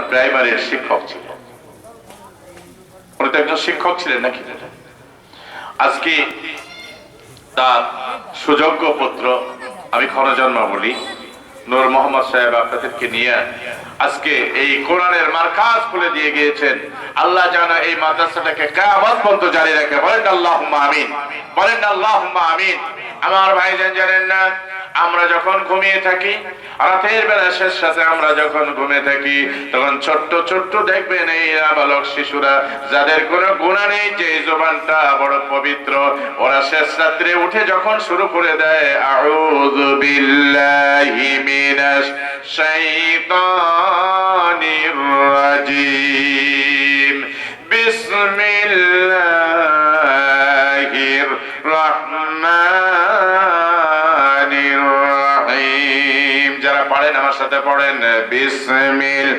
আপনার প্রাইমারির শিক্ষক ছিলেন। উনি তো একজন শিক্ষক ছিলেন নাকি? আজকে তার সুযোগ্য পুত্র, আমি ক্ষণজন্মা বলি, নূর মোহাম্মদ সাহেব আপনাদেরকে নিয়ে আজকে এই কোরআনের মার্কাজ খুলে দিয়ে গিয়েছেন। আল্লাহ জানা এই মাদ্রাসাটাকে কিয়ামত পর্যন্ত জারি রাখে। বলেন আল্লাহুম্মা আমিন, বলেন আল্লাহুম্মা আমিন। আমার ভাইজান জানেন না, আমরা যখন ঘুমিয়ে থাকি, রাতের বেলা শেষ রাতে আমরা যখন ঘুমিয়ে থাকি, তখন ছোট্ট ছোট্ট দেখবেন এই নাবালক শিশুরা যাদের কোনো গুনাহ নেই, যে জবানটা বড় পবিত্র, ওরা শেষ রাত্রে উঠে যখন শুরু করে দেয় আউযু বিল্লাহি মিনাশ শাইতানির রাজিম, বিসমিল্লাহির রাহমানির রাহিম। যারা পড়েন আমার সাথে পড়েন, বিসমিল্লাহির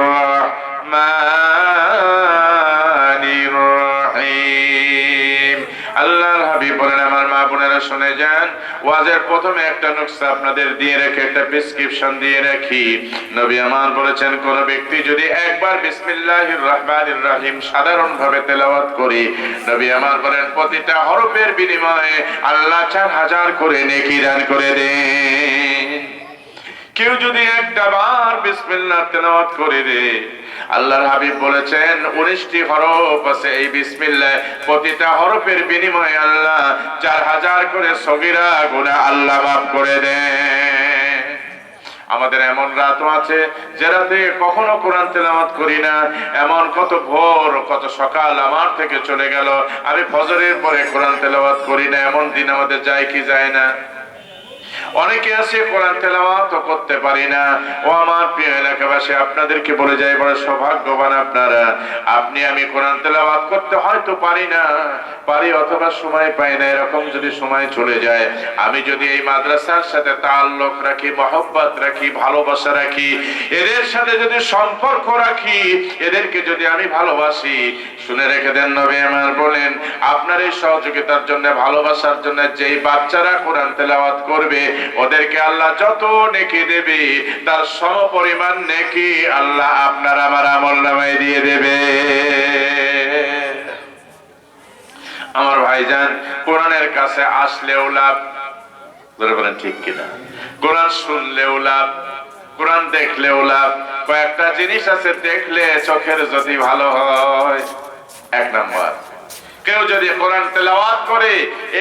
রাহমানির রাহিম। আল্লাহর হাবিব বলেন, আমার মা বোনেরা শুনে যান, ওয়াজের প্রথমে একটা নুকসা আপনাদের দিয়ে রেখে, একটা প্রেসক্রিপশন দিয়ে রাখি। নবী আমার বলেছেন, কোন ব্যক্তি যদি একবার বিসমিল্লাহির রহমানির রহিম সাধারণ ভাবে তেলাওয়াত করি, নবী আমার বলেন প্রতিটা হরফের বিনিময়ে আল্লাহ 4000 করে নেকি দান করে দেন। কেউ যদি একটা বার বিসমিল্লাহ তেলাওয়াত করে রে, আল্লাহর হাবিব বলেছেন 19টি হরফ আছে এই বিসমিল্লাহ, প্রতিটা হরফের বিনিময়ে আল্লাহ 4000 করে সগীরা গুনাহ আল্লাহ মাফ করে দেন। আমাদের এমন রাতও আছে যে রাতে কখনো কোরআন তেলাওয়াত করি না, এমন কত ভোর কত সকাল আমার থেকে চলে গেল, আমি ফজরের পরে কোরআন তেলাওয়াত করি না, এমন দিন আমাদের যায় কি যায় না? অনেকে আছে কোরআন তেলাওয়াত করতে পারি না। ও আমার প্রিয় এলাকাবাসী, আপনাদেরকে বলে যাই, বড় সৌভাগ্যবান আপনারা। আপনি আমি কোরআন তেলাওয়াত করতে হয়তো পারি না, পারি অথবা সময় পাই না, এরকম যদি সময় চলে যায়, আমি যদি এই মাদ্রাসার সাথে তাআল্লুক রাখি, মহব্বত রাখি, ভালোবাসা রাখি, এদের সাথে যদি সম্পর্ক রাখি, এদেরকে যদি আমি ভালোবাসি, শুনে রেখে দেন, নবী আমার বলেন, আপনার এই সহযোগিতার জন্য, ভালোবাসার জন্য যেই বাচ্চারা কোরআন তেলাওয়াত করবে, ওদেরকে আল্লাহ যত নেকি দেবে, তার সমপরিমাণ নেকি আল্লাহ আপনার আমার আমলনামায় দিয়ে দেবে। আমার ভাইজান, কোরআনের কাছে আসলেও লাভ, ধরে বলেন ঠিক কিনা? কোরআন শুনলেও লাভ, কোরআন দেখলেও লাভ। কয়েকটা জিনিস আছে দেখলে চোখের যদি ভালো হয়। এক নম্বর, কেউ যদি কোরআন তেলাওয়াত করে,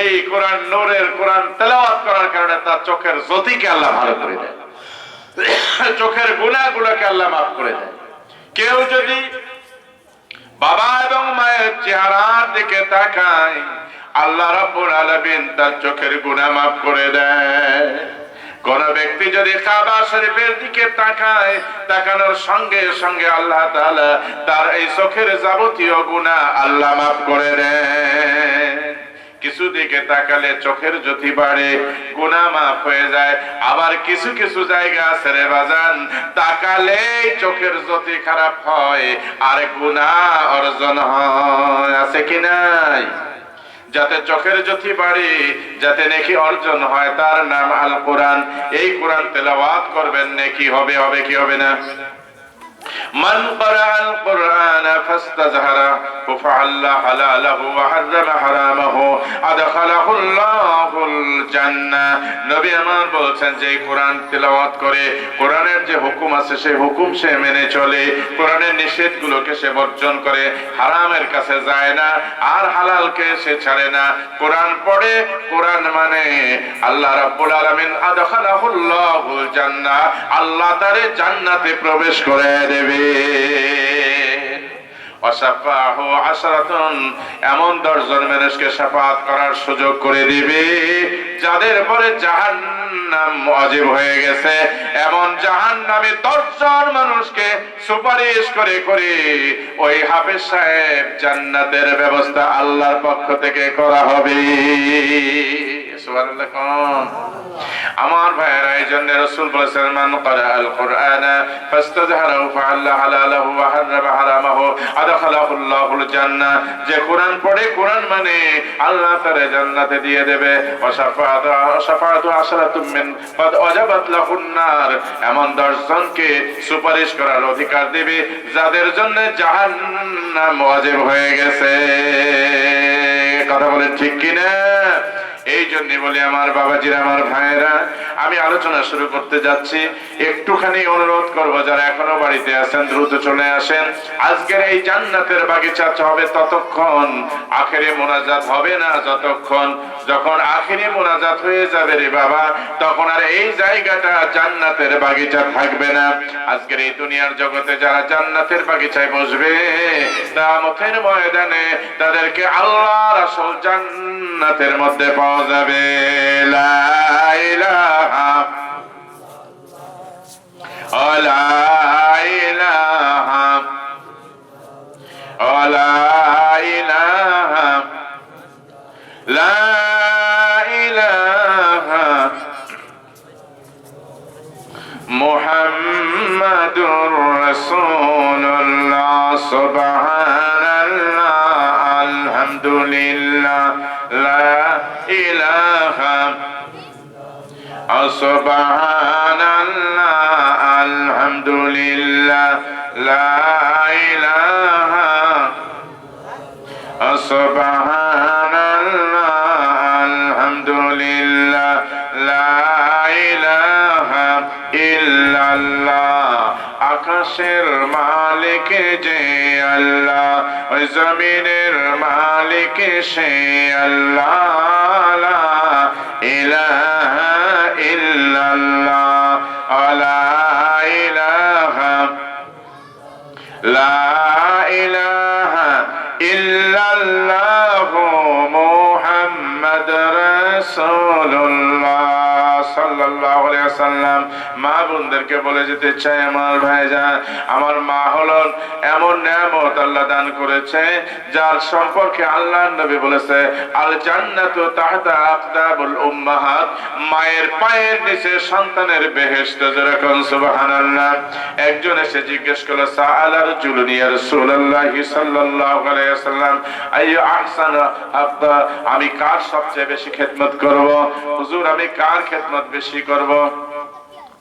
এই কোরআন নূরের কোরআন তেলাওয়াত করার কারণে তার চোখের জ্যোতিকে আল্লাহ ভালো করে দেয়, চোখের গুনাহগুলোকে আল্লাহ মাফ করে দেয়। কেউ যদি বাবা এবং মায়ের চেহারার দিকে তাকায়, আল্লাহ রাব্বুল আলামিন তার চোখের গুনাহ মাফ করে দেয়। কোন ব্যক্তি যদি কাবা শরীফের দিকে তাকায়, তাকানোর সঙ্গে সঙ্গে আল্লাহ তাআলা তার এই চোখের যাবতীয় গুনাহ আল্লাহ মাফ করে দেন। কিছু দিকে তাকালে চোখের জ্যোতি বাড়ে, গুনাহ মাফ হয়ে যায়। আবার কিছু কিছু জায়গা আছে রে বাজান, তাকালেই চোখের জ্যোতি খারাপ হয় আর গুনাহ অর্জন হয়। আছে কি নাই? যাতে চোখের জ্যোতি বাড়ে, যাতে নেকি অর্জন হয়, তার নাম আল কোরআন। এই কোরআন তেলাওয়াত করবেন, নেকি হবে, হবে কি হবে না? মান ক্বারাআল কুরআন ফাস্তাযহারা ফাআল্লা হালালাহু ওয়া হাররামা হারামাহু আদখালাহুল্লাহুল জান্নাহ। নবী আমার বলেছেন, যে কোরআন তেলাওয়াত করে, কোরআনের যে হুকুম আছে সেই হুকুম সে মেনে চলে, কোরআনের নিষেধগুলোকে সে বর্জন করে, হারামের কাছে যায় না আর হালালকে সে ছাড়ে না, কোরআন পড়ে, কোরআন মানে, আল্লাহ রাব্বুল আলামিন আদখালাহুল্লাহুল জান্নাহ, আল্লাহ তারে জান্নাতে প্রবেশ করে দেবে। ওয়াসাফাহু আশরাতুন, এমন 10 জন মানুষকে শাফাআত করার সুযোগ করে দিবে যাদের পরে জাহান্নাম ওয়াজিব হয়ে গেছে। এমন জাহান্নামে 10 জন মানুষকে সুপারিশ করে করে ওই হাফেজ সাহেব জান্নাতের ব্যবস্থা আল্লাহর পক্ষ থেকে করা হবে। সুবহানাল্লাহ কোন। আমার ভাইয়েরা, এই জন্য রাসূল বলেছেন, মান ক্বারা আল কুরআনা ফাস্তাযহারাহু ফাআল্লা হালালাহু ওয়া হারামা হারামাহু আদখালাহুল্লাহুল জান্নাহ। যে কোরআন পড়ে, কোরআন মানে আল্লাহ তারে জান্নাতে দিয়ে দেবে। ওয়া শাফাআতু আশরাতুম মিন ফাদ ওয়াজাবাত লাহুন নার। এমন 10 জনকে সুপারিশ করার অধিকার দিবে যাদের জন্য জাহান্নাম ওয়াজিব হয়ে গেছে। কথা বলেন ঠিক কিনা? এই জন্য বলি আমার বাবাজিরা, আমার ভাইয়েরা, আমি আলোচনা শুরু করতে যাচ্ছি। একটুখানি অনুরোধ করব, যারা এখনো বাড়িতে আছেন দ্রুত চলে আসেন। আজকের এই জান্নাতের বাগিচা হবে ততক্ষণ, আখেরে মোনাজাত হবে না যতক্ষণ। যখন আখেরে মোনাজাত হয়ে যাবে রে বাবা, তখন আর এই জায়গাটা জান্নাতের বাগিচা থাকবে না। আজকের এই দুনিয়ার জগতে যারা জান্নাতের বাগিচায় বসবে, কিয়ামতের ময়দানে তাদেরকে আল্লাহর আসল জান্নাতের মধ্যে পাওয়া যাবে। লা ইলাহা লা ইলাহা লা ইলাহা লা ইলাহা মুহাম্মাদুর রাসূলুল্লাহ। সুবহানাল্লাহ, আলহামদুলিল্লাহ, লা ইলাহা সুবহানাল্লাহ, আলহামদুলিল্লাহ, লা ইলাহা সুবহানাল্লাহ, আলহামদুলিল্লাহ, লা ইলাহা ইল্লাল্লাহ। আকাশের মালিক যে আল্লাহ, ওই জমিনের মালিক সে আল্লাহ। লা ইলাহা ইল্লাল্লাহ, লা ইলাহা লা ইলাহা ইল্লাল্লাহ মুহাম্মাদুর রাসূলুল্লাহ সাল্লাল্লাহু আলাইহি ওয়াসাল্লাম। মা বোনদেরকে বলে যেতে চাই, আমার ভাইজান, আমার মা হলেন এমন নিয়ামত আল্লাহ দান করেছে, যার সম্পর্কে আল্লাহর নবী বলেছে, আল জান্নাতু তাহতা আকদাবুল উম্মাহাত। মায়ের পায়ের নিচে সন্তানের বেহেশত। যেরকম সুবহানাল্লাহ। একজন এসে জিজ্ঞেস করলো, সাআলা রাজুলুন ইয়া রাসূলুল্লাহ সাল্লাল্লাহু আলাইহি ওয়াসাল্লাম, আইয়ু আহসানু হাক্কা, আমি কার সবচেয়ে বেশি খেদমত করব? হুজুর, আমি কার খেদমত বেশি করব?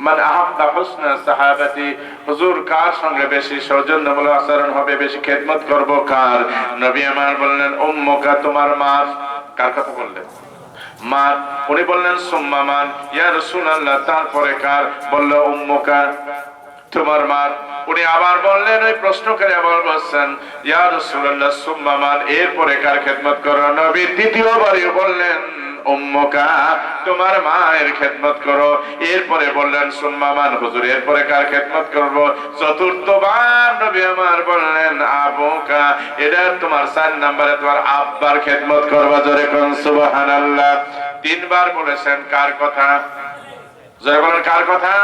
মান আহাব্বা হুসনা সাহাবাতি, হুজুর কার সঙ্গে বেশি সৌজন্যমূলক আচরণ হবে, বেশি খেদমত করব কার? নবী আমার বললেন, উম্মুকা, তোমার মা। কার কথা বললেন? মা। উনি বললেন, সুম্মা মান ইয়া রাসূলুল্লাহ, তারপরে কার? বলল, উম্মুকা, তোমার মা। উনি আবার বললেন, ওই প্রশ্নকারী আবার বলছেন, ইয়া রাসূলুল্লাহ সুম্মা মান, এরপরে কার খেদমত করো? নবী দ্বিতীয়বারই বললেন, উম্মুকা, তোমার মায়ের খেদমত করো। এরপরে বললেন, সুম্মা মান, হুজুর এরপরে কার খেদমত করব? চতুর্থবার নবী আমার বললেন, আবুকা, এটা তোমার 4 নম্বরে তোমার আব্বার খেদমত করবা। জোরে কোন সুবহানাল্লাহ। 3 বার বলেছেন কার কথা? জোরে বলেন কার কথা?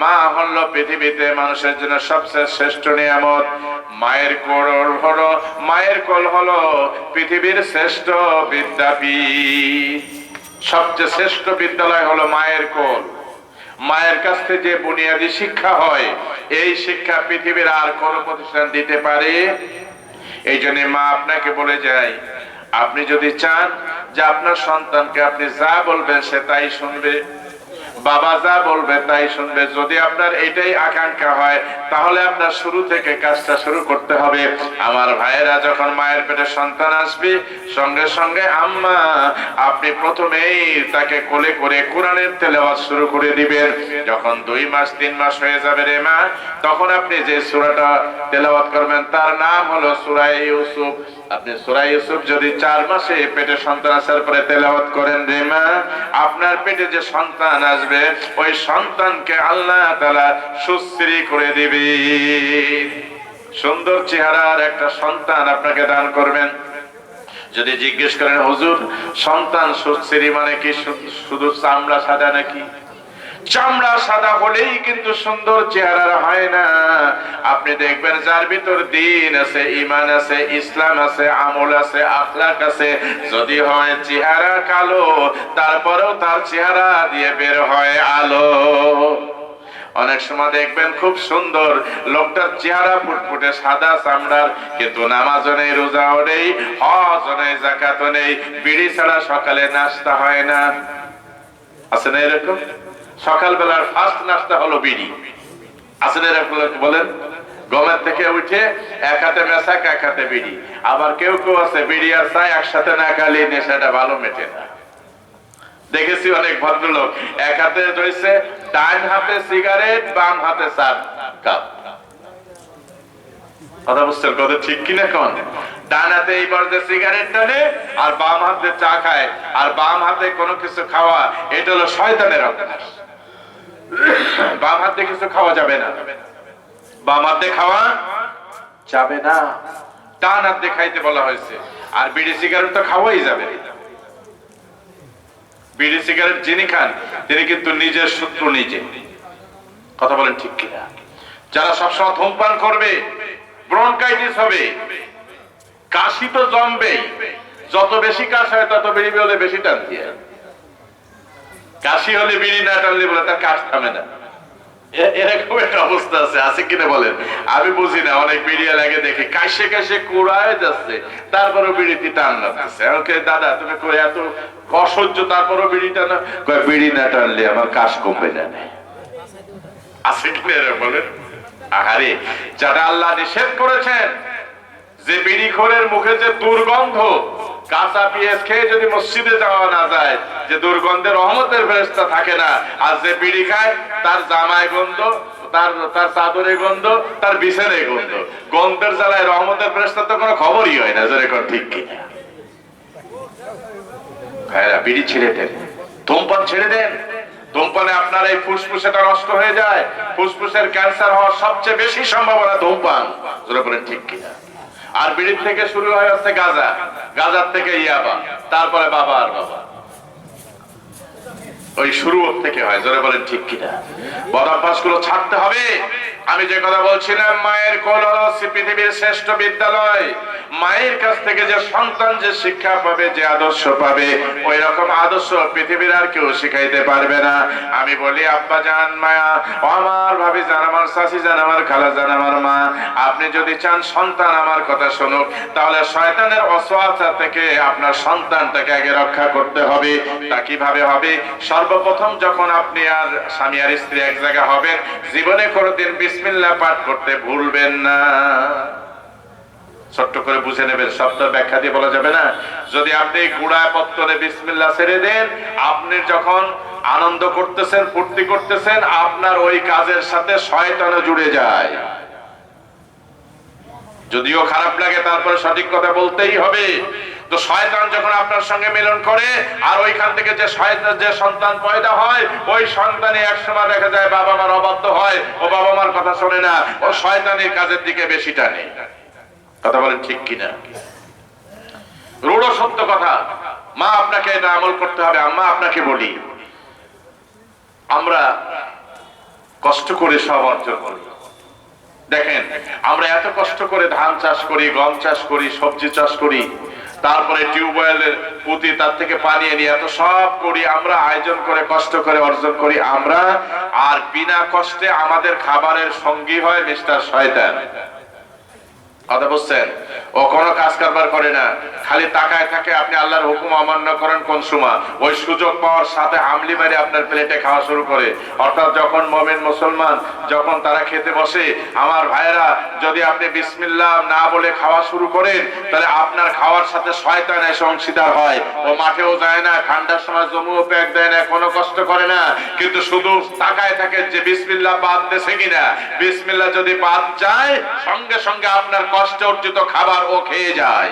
মা হলো পৃথিবীতে মানুষের জন্য সবচেয়ে শ্রেষ্ঠ নিয়ামত। মায়ের কোল হলো, মায়ের কোল হলো পৃথিবীর শ্রেষ্ঠ বিদ্যাপীঠ। সবচেয়ে শ্রেষ্ঠ বিদ্যালয় হলো মায়ের কোল। মায়ের কাছ থেকে যে বুনিয়াদী শিক্ষা হয়, এই শিক্ষা পৃথিবীর আর কোন প্রতিষ্ঠান দিতে পারে? এই জন্য মা আপনাকে বলে যায়, আপনি যদি চান যে আপনার সন্তানকে আপনি যা বলবেন সে তাই শুনবে, বাবা যা বলবে তাই শুনবে, যদি আপনার এটাই আকাঙ্ক্ষা হয়, তাহলে আপনার শুরু থেকে কাজটা শুরু করতে হবে। আমার ভাইয়েরা, যখন মায়ের পেটে সন্তান আসবে, সঙ্গে সঙ্গে আম্মা, আপনি প্রথমেই তাকে কোলে করে কোরআনের তেলাওয়াত শুরু করে দিবেন। যখন 2 মাস 3 মাস হয়ে যাবে রে মা, তখন আপনি যে সূরাটা তেলাওয়াত করবেন তার নাম হলো সূরা ইউসুফ। আপনি সূরা ইউসুফ যদি 4 মাসে পেটে সন্তান আসার পরে তেলাওয়াত করেন রে মা, আপনার পেটে যে সন্তান আসবে, ওই সন্তানকে আল্লাহ তাআলা সুশ্রী করে দিবে। সুন্দর চেহারার একটা সন্তান আপনাকে দান করবেন। যদি জিজ্ঞেস করেন, হুজুর সন্তান সুশ্রী মানে কি শুধু চামড়া সাদা নাকি? চামড়া সাদা হলেই কিন্তু সুন্দর চেহারার হয় না। আপনি দেখবেন যার ভিতর দ্বীন আছে, ঈমান আছে, ইসলাম আছে, আমল আছে, আখলাক আছে, যদি হয় চেহারা কালো, তারপরেও তার চেহারা দিয়ে বের হয় আলো। অনেক সময় দেখবেন খুব সুন্দর লোকটার চেহারা ফুটফুটে সাদা চামড়ার, কিন্তু নামাজও নেই, রোজাও নেই, হজও নেই, যাকাতও নেই, বিড়ি ছাড়া সকালে নাস্তা হয় না। আছে না এরকম? সকালবেলার ফার্স্ট নাস্তা হলো বিড়ি। আছে না এরকম? বলেন, গমের থেকে উঠে এক হাতে মেশাক, এক হাতে বিড়ি। আবার কেউ কেউ আছে বিড়ি আর চা একসাথে না খালি নেশাটা ভালো মেটে না। দেখেছি অনেক ভদ্রলোক এক হাতে রয়েছে, ডান হাতে সিগারেট, বাম হাতে চা কাপ। কথা বুঝছেন কথা ঠিক কিনা? কোন ডান হাতে এইবার যে সিগারেট টানে আর বাম হাতে চা খায়, আর বাম হাতে কোনো কিছু খাওয়া, এটা হলো শয়তানের অভ্যাস। বাম হাতে কিছু খাওয়া যাবে না, বাম হাতে খাওয়া যাবে না, ডান হাতে খাইতে বলা হয়েছে। আর বিড়ি সিগারেট তো খাওয়াই যাবে। বিড়ি সিগারেট যিনি খান তিনি কিন্তু নিজের শত্রু নিজে। কথা বলেন ঠিক কিনা? যারা সবসময় ধূমপান করবে ব্রনকাইটিস হবে, কাশি তো জমবেই। যত বেশি কাশ হয় তত বিড়ি হলে বেশি টান দিয়ে, কাশি হলে বিড়ি না টানলে বলে তার কাশ থামে না। এরকম একটা অবস্থা আছে, আছে কিনা বলেন? আমি বুঝি না, অনেক বিড়িয়া লাগে দেখি কাশে কাশে কুড়ায় যাচ্ছে, তারপরও বিড়িটি টান লাগতেছে। ওকে দাদা তুমি কই এত অসহ্য, তারপরও বিড়ি টানা? কয় বিড়ি না টানলে আমার কাশ কমবে না। আছে কিনা এরকম বলেন? আহারে, যারা আল্লাহ নিষেধ করেছেন যে বিড়িখোরের মুখে যে দুর্গন্ধ, কাঁচা পেঁয়াজ খেয়ে যদি মসজিদে যাওয়া না যায়, যে দুর্গন্ধে রহমতের ফেরেশতা থাকে না। আর যে বিড়ি খায় তার জামায় গন্ধ, তার চাদরে গন্ধ, তার বিছানায় গন্ধ। গন্ধের জ্বালায় রহমতের ফেরেশতার তো কোনো খবরই হয় না। জোরে কর ঠিক কিনা? ভাইরা, বিড়ি ছেড়ে দেন, ধূমপান ছেড়ে দেন। ধূমপানে আপনার এই ফুসফুসটা নষ্ট হয়ে যায়। ফুসফুসের ক্যান্সার হওয়ার সবচেয়ে বেশি সম্ভাবনা ধূমপান। জোরে বলেন ঠিক কিনা? আর বিড়ির থেকে শুরু হয়ে যাচ্ছে গাঁজা, গাঁজার থেকে ইয়াবা, তারপরে বাবা আর বাবা, ওই শুরু থেকে হয়। জোরে বলেন ঠিক কিনা? বদ অভ্যাস গুলো ছাড়তে হবে। আমি যে কথা বলছিলাম, মায়ের কোল হলো পৃথিবীর শ্রেষ্ঠ বিদ্যালয়। মায়ের কাছ থেকে যে সন্তান যে শিক্ষা পাবে, যে আদর্শ পাবে, ওই রকম আদর্শ পৃথিবীর আর কেউ শিখাইতে পারবে না। আমি বলি আব্বা জান, মায়া, আমার ভাবি জান, আমার শাশি জান, আমার খালা জান, আমার মা, আপনি যদি চান সন্তান আমার কথা শুনুক, তাহলে শয়তানের ওয়াসওয়াসা থেকে আপনার সন্তানটাকে আগে রক্ষা করতে হবে। তা কিভাবে হবে? সর্বপ্রথম যখন আপনি আর স্বামী আর স্ত্রী এক জায়গা হবেন, জীবনে কোনোদিন বিসমিল্লাহ পাঠ করতে ভুলবেন না। ছোট্ট করে বুঝে নেবেন, সব তো ব্যাখ্যা দিয়ে বলা যাবে না। যদি আপনি গুড়ায় পত্তরে বিসমিল্লাহ ছেড়ে দেন, আপনি যখন আনন্দ করতেছেন, ফুর্তি করতেছেন, আপনার ওই কাজের সাথে শয়তানও জুড়ে যায়। যদিও খারাপ লাগে, তারপরে সঠিক কথা বলতেই হবে। তো শয়তান যখন আপনার সঙ্গে মিলন করে, আর ওইখান থেকে যে সন্তান পয়দা হয়, ওই সন্তানই একসময় দেখা যায় বাবা মার অবাধ্য হয়, ও বাবা মার কথা শোনে না, ও শয়তানের কাজের দিকে বেশি টানে। কথা বলেন ঠিক কিনা? রূঢ় সত্য কথা। মা আপনাকে এটা আমল করতে হবে। আম্মা আপনাকে বলি, আমরা কষ্ট করে সব অর্জন করি। দেখেন, আমরা এত কষ্ট করে ধান চাষ করি, গম চাষ করি, সবজি চাষ করি, তারপরে টিউবওয়েলের পুঁতি, তার থেকে পানি এনে এত সব করি, আমরা আয়োজন করে কষ্ট করে অর্জন করি আমরা। আর বিনা কষ্টে আমাদের খাবারের সঙ্গী হয় মিস্টার শয়তান। কথা বুঝছেন? ও কোনো কাজ কারবার করে না, খালি তাকায় থাকে আপনি আল্লাহর হুকুম অমান্য করেন কোন সময়, ওই সুযোগ পাওয়ার সাথে হামলি মারি আপনার প্লেটে খাওয়া শুরু করে। অর্থাৎ যখন মুমিন মুসলমান যখন তারা খেতে বসে, আমার ভাইয়েরা, যদি আপনি বিসমিল্লাহ না বলে খাওয়া শুরু করেন, তাহলে আপনার খাওয়ার সাথে শয়তান এসে অংশীদার হয়। ও মাঠেও যায় না, ঠান্ডার সময় জমিও প্যাক দেয় না, কোনো কষ্ট করে না, কিন্তু শুধু তাকায় থাকে যে বিসমিল্লাহ বাদ দেছে কিনা। বিসমিল্লাহ যদি বাদ যায়, সঙ্গে সঙ্গে আপনার কষ্ট অর্জিত খাবার ও খেয়ে যায়।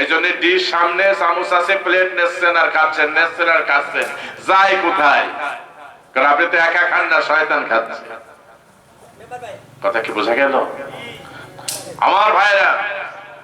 এই জন্য ডিশ সামনে, চামচ আছে, প্লেট নেচ্ছেন আর খাচ্ছেন, নেচ্ছেন আর খাচ্ছেন, যায় কোথায়? কারণ আপনি তো একা খান না, শয়তান খাচ্ছে। কথা কি বোঝা গেল? আমার ভাইরা,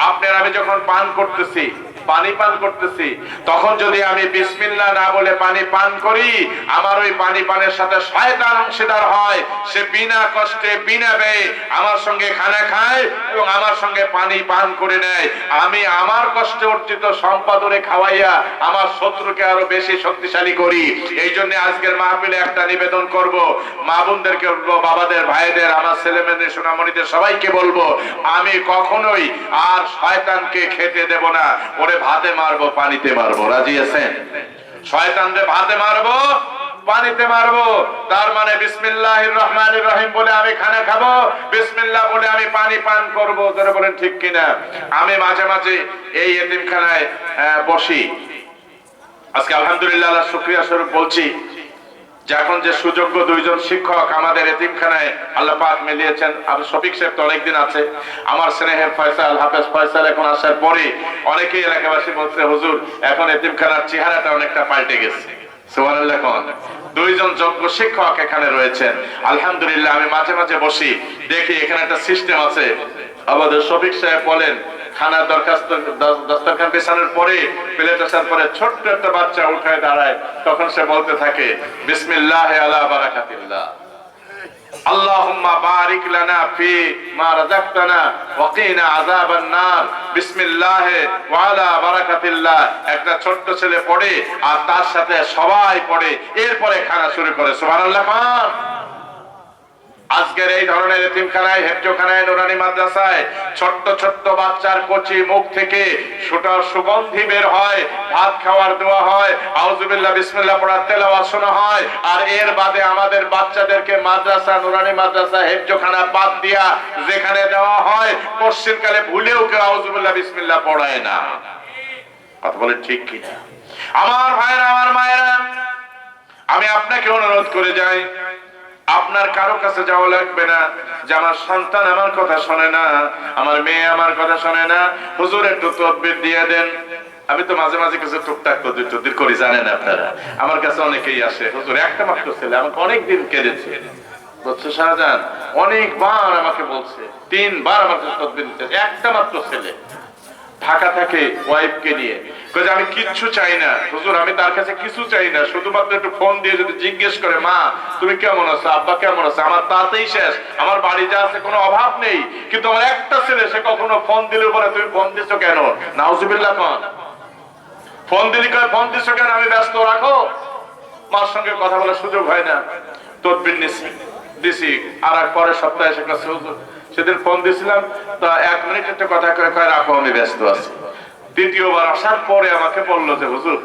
আপনার আমি যখন পান করতেছি, পানি পান করতেছি, তখন যদি আমি বিসমিল্লাহ না বলে পানি পান করি, আমার ওই পানি পানের সাথে শয়তান অংশীদার হয়। সে বিনা কষ্টে বিনা ব্যয়ে আমার সঙ্গে খানা খায় এবং আমার সঙ্গে পানি পান করে নেয়। আমি আমার কষ্টে অর্জিত সম্পদ ওরে খাওয়াইয়া আমার শত্রুকে আরো বেশি শক্তিশালী করি। এই জন্য আজকের মাহফিলে একটা নিবেদন করব, মা বোনদেরকে বলবো, বাবাদের, ভাইদের, আমার ছেলে মেয়েদের, সোনামণিদের সবাইকে বলবো, আমি কখনোই আর শয়তানকে খেতে দেব না। ওরে ভাতে মারবো, পানিতে মারবো। রাজি আছেন? শয়তানকে ভাতে মারবো, পানিতে মারবো। তার মানে বিসমিল্লাহির রহমানির রহিম বলে আমি খানা খাবো, বিসমিল্লাহ বলে আমি পানি পান করবো। যারা বলেন ঠিক কিনা? আমি মাঝে মাঝে এই এতিমখানায় বসি। আজকে আলহামদুলিল্লাহ, আল্লাহ শুকরিয়া স্বরূপ বলছি যে এখন যে সুযোগ্য দুইজন শিক্ষক আমাদের এতিমখানায় আল্লাহ পাক মিলিয়েছেন। আবু শফিক সাহেব তো অনেকদিন আছে, আমার স্নেহের ফয়সাল, হাফেজ ফয়সাল এখন আসার পরে অনেকেই এলাকাবাসী বলছে, হুজুর এখন এতিমখানার চেহারাটা অনেকটা পাল্টে গেছে। সুবহানাল্লাহ। কোন দুইজন যোগ্য শিক্ষক এখানে রয়েছেন আলহামদুলিল্লাহ। আমি মাঝে মাঝে বসি, দেখি এখানে একটা সিস্টেম আছে। আমাদের শফিক সাহেব বলেন, খানার দরখাস্ত দস্তরখান পেছানোর পরে, প্লেট আসার পরে ছোট্ট একটা বাচ্চা উঠায় দাঁড়ায়, তখন সে বলতে থাকে বিসমিল্লাহ আলা বারাকাতিল্লাহ, আল্লাহুম্মা বারিক লানা ফি মা রাযাকতানা ওয়া কিনা আযাবান নার, বিসমিল্লাহ ওয়া আলা বারাকাতিল্লাহ। একটা ছোট্ট ছেলে পড়ে আর তার সাথে সবাই পড়ে, এরপরে খানা শুরু করে। সুবহানাল্লাহ। আজকের এই ধরনের এতিমখানায়, হেফজোখানায়, নুরানি মাদ্রাসায় ছোট্ট ছোট্ট বাচ্চার কচি মুখ থেকে সুটার সুগন্ধি বের হয়, ভাত খাওয়ার দোয়া হয়, আউযুবিল্লাহ বিসমিল্লাহ পড়ার তেলাওয়াত শোনা হয়। আর এর বাদে আমাদের বাচ্চাদেরকে মাদ্রাসা, নুরানি মাদ্রাসা, হেফজোখানা বাদ দিয়া যেখানে দেওয়া হয়, পশ্চিমকালে ভুলেও কেউ আউযুবিল্লাহ বিসমিল্লাহ পড়ায় না। কথা বলেন ঠিক কিনা? আমার ভাইরা, আমার মায়েরা, আমি আপনাকে অনুরোধ করে যাই, আপনার কারো কাছে যাওয়া লাগবে না যে আমার সন্তান আমার কথা শোনে না, আমার মেয়ে আমার কথা শোনে না, হুজুর একটু তাকবীর দিয়ে দেন। আমি তো মাঝে মাঝে কিছু টুকটাক তদবির করি, জানেন আপনারা। আমার কাছে অনেকেই আসে, হুজুর একটা মাত্র ছেলে আমাকে অনেকদিন কেঁদেছে, বুঝছো শাহজাহান, অনেকবার আমাকে বলছে, 3 বার আমার কাছে তদবির নিতে, একটা মাত্র ছেলে, ঢাকা থাকে ওয়াইফকে নিয়ে, কইছে আমি কিচ্ছু চাই না হুজুর, আমি তার কাছে কিছু চাই না, শুধুমাত্র একটু ফোন দিয়ে যদি জিজ্ঞেস করে, মা তুমি কেমন আছো, আব্বা কেমন আছে, আমার তাতেই শেষ, আমার বাড়ি যা আছে কোনো অভাব নেই। কিন্তু আমার একটা ছেলে, সে কখনো ফোন দিলে বলে তুমি ফোন দিছো কেন? নাউজুবিল্লাহ। কোন ফোন দিলি কয় ফোন দিছো কেন, আমি ব্যস্ত, রাখো। মার সঙ্গে কথা বলার সুযোগ হয় না। তদবির দিছি, আর এক পরের সপ্তাহে এসে কাছে, হুজুর সেদিন ফোন দিছিলাম, তা 1 মিনিট একটা কথা কয় রাখো, আমি ব্যস্ত আছি। দ্বিতীয়বার আসার পরে আমাকে বললো যে হুজুর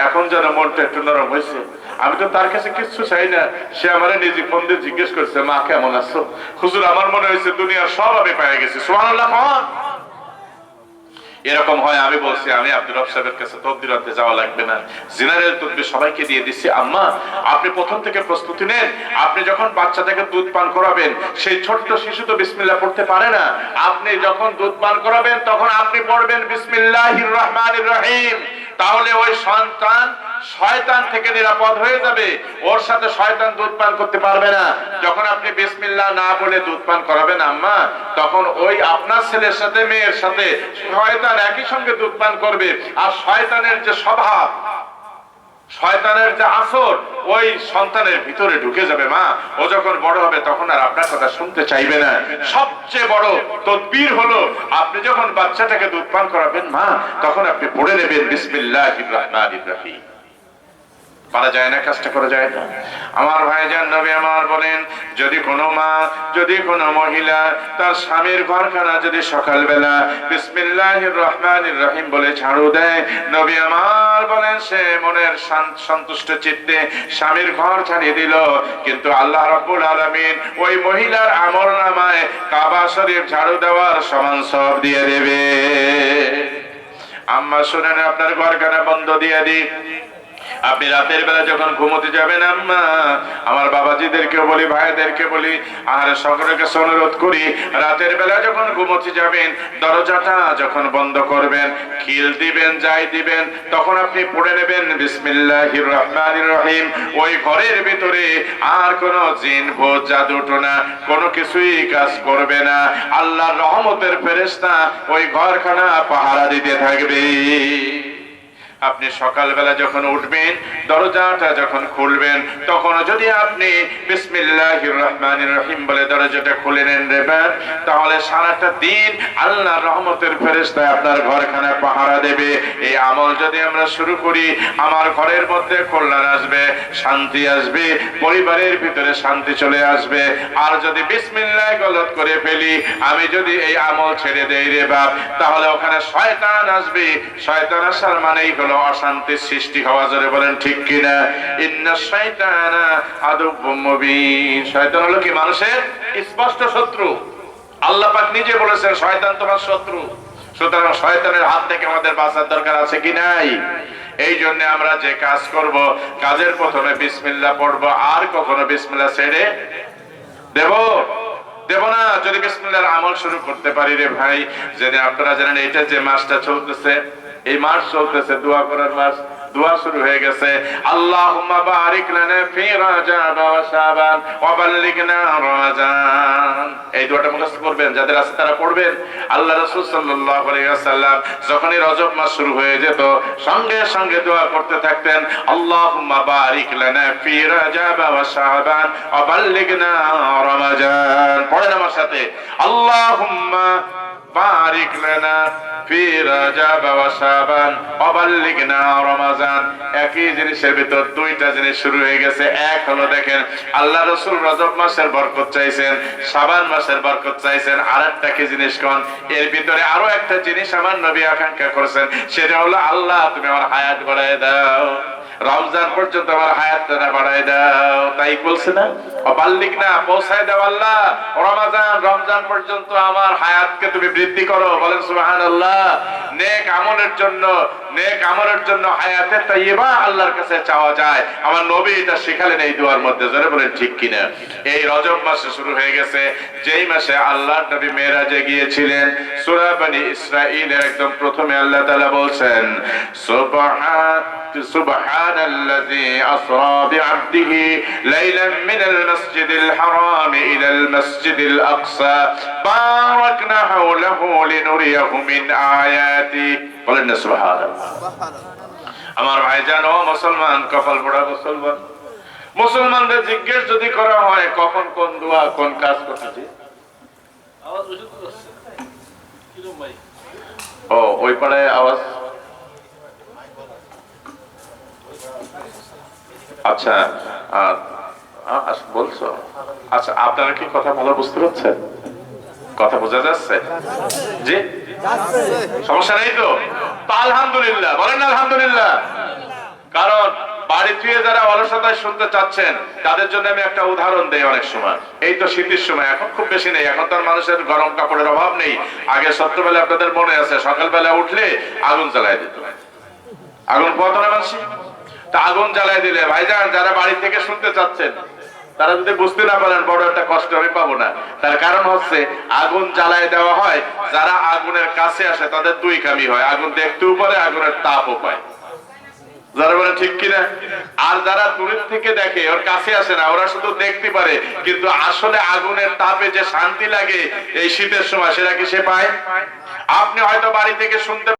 এখন যেন মনটা একটু নরম হয়েছে, আমি তো তার কাছে কিচ্ছু চাই না, সে আমার নিজে ফোন দিয়ে জিজ্ঞেস করছে, মা কেমন আছো? হুজুর আমার মনে হয়েছে দুনিয়ার সব আমি পেয়ে গেছি। সুবহানাল্লাহ। এরকম হয়। আমি বলছি আমি আব্দুর রব সাহেবের কাছে তদবির আনতে যাওয়া লাগবে না, জেনারেল তদবির সবাইকে দিয়ে দিচ্ছি। আম্মা আপনি প্রথম থেকে প্রস্তুতি নেন, আপনি যখন বাচ্চাটাকে দুধ পান করাবেন, সেই ছোট্ট শিশু তো বিসমিল্লাহ পড়তে পারে না, আপনি যখন দুধ পান করাবেন তখন আপনি পড়বেন বিসমিল্লাহির রহমানির রহিম। তাহলে ওই সন্তান শয়তান থেকে নিরাপদ হয়ে যাবে, ওর সাথে শয়তান দুধ পান করতে পারবে না। যখন আপনি বিসমিল্লাহ না বলে দুধ পান করাবেন আম্মা, তখন ওই আপনার ছেলের সাথে মেয়ের সাথে শয়তান একই সঙ্গে দুধ পান করবে। আর শয়তানের যে স্বভাব, শয়তানের যে আসর, ওই সন্তানের ভিতরে ঢুকে যাবে। মা ও যখন বড় হবে তখন আর আপনার কথা শুনতে চাইবে না। সবচেয়ে বড় তদবির হলো, আপনি যখন বাচ্চাটাকে দুধ পান করাবেন মা, তখন আপনি পড়ে নেবেন বিসমিল্লাহির রহমানির রহিম। পারা যায় না, কাজটা করা যায় না। আমার ভাইজান, নবী আমার বলেন, যদি কোনো মা, যদি কোনো মহিলা তার স্বামীর ঘরখানা যদি সকালবেলা বিসমিল্লাহির রহমানির রহিম বলে ঝাড়ু দেয়, নবী আমার বলেন সে মনের সন্তুষ্ট চিত্তে স্বামীর ঘর ঝাড়িয়ে দিল, কিন্তু আল্লাহ রাব্বুল আলামিন ওই মহিলার আমলনামায় কাবা শরীফ ঝাড়ু দেওয়ার সমান সওয়াব দিয়ে দেবে। আম্মা শুনেন, আপনার ঘরখানা বন্ধ দিয়ে দিন, আপনি রাতের বেলা যখন ঘুমোতে যাবেন, আম্মা আমার বাবাজিদেরকে বলি, ভাইদেরকে বলি, আর সকলের কাছে অনুরোধ করি, রাতের বেলা যখন ঘুমোতে যাবেন, দরজাটা যখন বন্ধ করবেন, খিল দিবেন, যাই দিবেন, তখন আপনি পড়ে নেবেন বিসমিল্লাহির রহমানির রহিম। ওই ঘরের ভিতরে আর কোন জিন, ভূত, জাদু টোনা কোনো কিছুই কাজ করবে না। আল্লাহর রহমতের ফেরেশতা ওই ঘরখানা পাহারা দিতে থাকবে। আপনি সকালবেলা যখন উঠবেন, দরজাটা যখন খুলবেন, তখন যদি আপনি বিসমিল্লাহির রহমানির রহিম বলে দরজাটা খুলে নেন রে বাপ, তাহলে সারাটা দিন আল্লাহর রহমতের ফেরেশতা আপনার ঘরখানা পাহারা দেবে। এই আমল যদি আমরা শুরু করি, আমার ঘরের মধ্যে কল্যাণ আসবে, শান্তি আসবে, পরিবারের ভিতরে শান্তি চলে আসবে। আর যদি বিসমিল্লাহ গলত করে ফেলি, আমি যদি এই আমল ছেড়ে দেই রে বাপ, তাহলে ওখানে শয়তান আসবে। শয়তান আসার মানেই হলো অশান্তির সৃষ্টি হওয়া। জোরে বলেন ঠিক কিনা? ইন্নাশ শাইতানা আদুউম মুবিন। শয়তান হলো কি? মানুষের স্পষ্ট শত্রু। আল্লাহ পাক নিজে বলেছেন শয়তান তোমার শত্রু। সুতরাং শয়তানের হাত থেকে আমাদের বাঁচার দরকার আছে কি নাই? এই জন্য আমরা যে কাজ করব, কাজের প্রথমে বিসমিল্লাহ পড়বো, আর কখনো বিসমিল্লাহ ছেড়ে দেব না। যদি বিসমিল্লাহর আমল শুরু করতে পারি রে ভাই, যদি আপনারা জানেন এটা যে মাসটা চলতেছে, এই মাস চলতেছে দোয়া করার মাস, দোয়া শুরু হয়ে গেছে। আল্লাহুম্মা বারিক লানা ফি রাজাব ওয়া শাবান ওয়া বাল্লিগনা রমাজান। এই দোয়াটা মুখস্থ করবেন, যাদের আছে তারা পড়বেন। আল্লাহ রাসূল সাল্লাল্লাহু আলাইহি ওয়াসাল্লাম যখনই রজব মাস শুরু হয়ে যেত, সঙ্গে সঙ্গে দোয়া করতে থাকতেন, আল্লাহুম্মা বারিক লানা ফি রাজাব ওয়া শাবান ওয়া বাল্লিগনা রমাজান। পড়েন আমার সাথে, আল্লাহুম্মা বারিক লানা ফি রাজাব ওয়া শাবান ওয়া বাল্লিগনা রমাজান। একই জিনিসের ভিতর দুইটা জিনিস শুরু হয়ে গেছে। এক হলো দেখেন, আল্লাহ রাসূল রজব মাসের বরকত চাইছেন, শাবান মাসের বরকত চাইছেন। আরেকটা কি জিনিস কোন? এর ভিতরে আরো একটা জিনিস আমার নবী আকাঙ্ক্ষা করেছেন, সেটা হলো আল্লাহ তুমি আমার হায়াত বাড়ায় দাও, রমজান পর্যন্ত আমার হায়াতটা বাড়ায় দাও। তাই বলছে না, বাল্লিগনা পৌঁছায় দাও আল্লাহ, রমজান পর্যন্ত আমার হায়াতকে তুমি বৃদ্ধি করো। বলেন সুবহানাল্লাহ। নেক আমলের জন্য হায়াতে তাইয়্যিবা আল্লাহর কাছে চাওয়া যায়। আমার নবী এটা শিখালেন এই দুয়ার মধ্যে। জোরে বলেন ঠিক কিনা? এই রজব মাসে শুরু হয়ে গেছে, যেই মাসে আল্লাহর নবী মেরাজে গিয়েছিলেন। সূরা বনী ইসরাঈলের একদম প্রথমে আল্লাহ তাআলা বলছেন, সুবহানাল্লাযী আসরা বিআবদিহি লাইলাম মিনাল মাসজিদিল হারাম ইলাল মাসজিদিল আকসা বারাকনা হাওলাহু লিনুরিয়াহু মিন আয়াতি। বলেন না সুবহানাল্লাহ। আমার ভাইজান ও মুসলমান, কপাল পোড়া মুসলমান, মুসলমানদের জিজ্ঞেস যদি করা হয় কখন কোন দোয়া কোন কাজ করতেছি, আওয়াজ বুঝতে পারছেন কি রকম ভাই? ও ওই পাড়ায় আওয়াজ। আচ্ছা বলছো। আচ্ছা, আপনারা কি কথা ভালো বুঝতে পারছেন? কথা বোঝা যাচ্ছে? জি, সমস্যা নেই তো? আলহামদুলিল্লাহ। বলেন আলহামদুলিল্লাহ। কারণ বাড়ি থেকে যারা অলসতায় শুনতে চাচ্ছেন, তাদের জন্য আমি একটা উদাহরণ দেই। অনেক সময় এই তো শীতের সময়, এখন খুব বেশি নেই, এখন তো মানুষের গরম কাপড়ের অভাব নেই। আগে সত্যবেলা আপনাদের মনে আছে, সকালবেলা উঠলে আগুন জ্বালায় দিত। আগুন পোহাতো না মানুষ? তা আগুন জ্বালায় দিলে ভাইজান যারা বাড়ি থেকে শুনতে চাচ্ছেন, তারা যদি বুঝতে না পারেন, বড় একটা কষ্ট আমি পাবো না। তার কারণ হচ্ছে আগুন জ্বালায় দেওয়া হয়, যারা আগুনের কাছে আসে তাদের দুই কামি হয়, আগুন দেখতেও পারে, আগুনের তাপও পায়। যারা বলে ঠিক কিনা? আর যারা দূরের থেকে দেখে, ওর কাছে আসে না, ওরা শুধু দেখতে পারে, কিন্তু আসলে আগুনের তাপে যে শান্তি লাগে এই শীতের সময়, সেটা কি সে পায়? আপনি হয়তো বাড়ি থেকে শুনতে